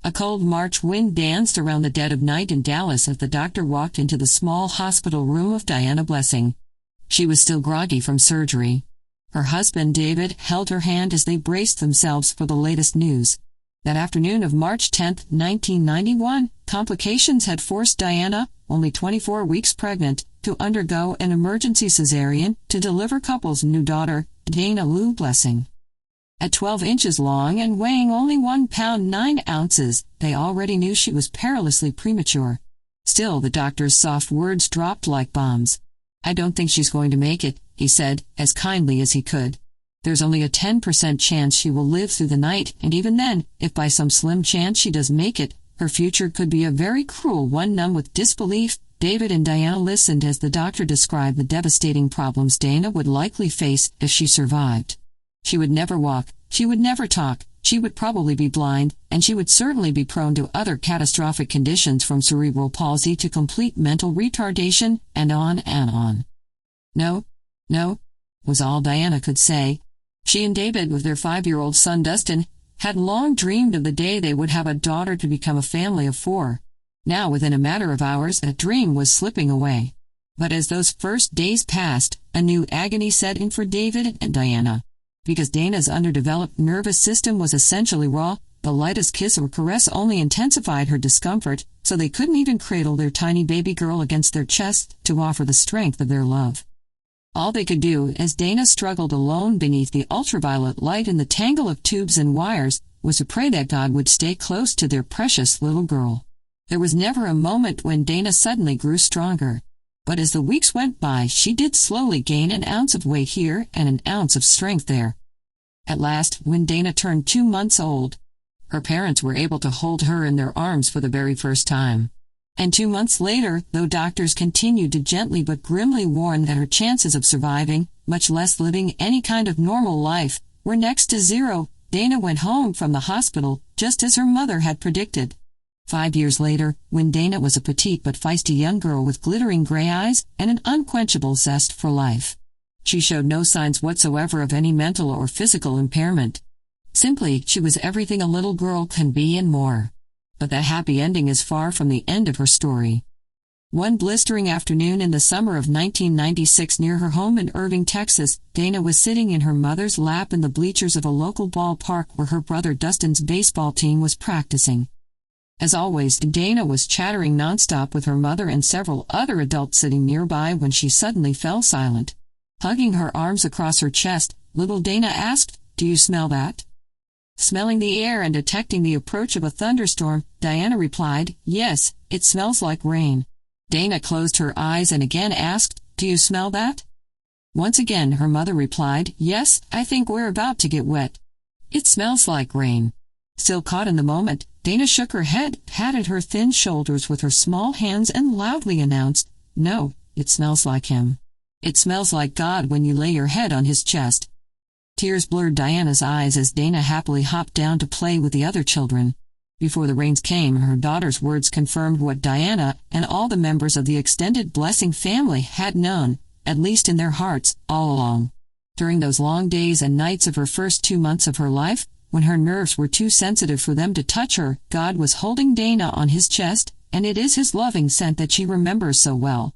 A cold March wind danced around the dead of night in Dallas as the doctor walked into the small hospital room of Diana Blessing. She was still groggy from surgery. Her husband, David, held her hand as they braced themselves for the latest news. That afternoon of March 10, 1991, complications had forced Diana, only 24 weeks pregnant, to undergo an emergency cesarean to deliver couple's new daughter, Dana Lou Blessing. At 12 inches long and weighing only 1 pound 9 ounces, they already knew she was perilously premature. Still, the doctor's soft words dropped like bombs. "I don't think she's going to make it," he said, as kindly as he could. "There's only a 10% chance she will live through the night, and even then, if by some slim chance she does make it, her future could be a very cruel one." Numb with disbelief, David and Diana listened as the doctor described the devastating problems Dana would likely face if she survived. She would never walk, she would never talk, she would probably be blind, and she would certainly be prone to other catastrophic conditions from cerebral palsy to complete mental retardation, and on and on. No, was all Diana could say. She and David, with their 5-year-old son Dustin, had long dreamed of the day they would have a daughter to become a family of 4. Now, within a matter of hours, that dream was slipping away. But as those first days passed, a new agony set in for David and Diana. Because Dana's underdeveloped nervous system was essentially raw, the lightest kiss or caress only intensified her discomfort, so they couldn't even cradle their tiny baby girl against their chests to offer the strength of their love. All they could do, as Dana struggled alone beneath the ultraviolet light in the tangle of tubes and wires, was to pray that God would stay close to their precious little girl. There was never a moment when Dana suddenly grew stronger. But as the weeks went by, she did slowly gain an ounce of weight here and an ounce of strength there. At last, when Dana turned 2 months old, her parents were able to hold her in their arms for the very first time. And 2 months later, though doctors continued to gently but grimly warn that her chances of surviving, much less living any kind of normal life, were next to zero, Dana went home from the hospital, just as her mother had predicted. 5 years later, when Dana was a petite but feisty young girl with glittering gray eyes and an unquenchable zest for life. She showed no signs whatsoever of any mental or physical impairment. Simply, she was everything a little girl can be and more. But that happy ending is far from the end of her story. One blistering afternoon in the summer of 1996 near her home in Irving, Texas, Dana was sitting in her mother's lap in the bleachers of a local ballpark where her brother Dustin's baseball team was practicing. As always, Dana was chattering nonstop with her mother and several other adults sitting nearby when she suddenly fell silent. Hugging her arms across her chest, little Dana asked, "Do you smell that?" Smelling the air and detecting the approach of a thunderstorm, Diana replied, "Yes, it smells like rain." Dana closed her eyes and again asked, "Do you smell that?" Once again her mother replied, "Yes, I think we're about to get wet. It smells like rain." Still caught in the moment, Dana shook her head, patted her thin shoulders with her small hands and loudly announced, "No, it smells like him. It smells like God when you lay your head on his chest." Tears blurred Diana's eyes as Dana happily hopped down to play with the other children. Before the rains came, her daughter's words confirmed what Diana and all the members of the extended Blessing family had known, at least in their hearts, all along. During those long days and nights of her first 2 months of her life, when her nerves were too sensitive for them to touch her, God was holding Dana on his chest, and it is his loving scent that she remembers so well.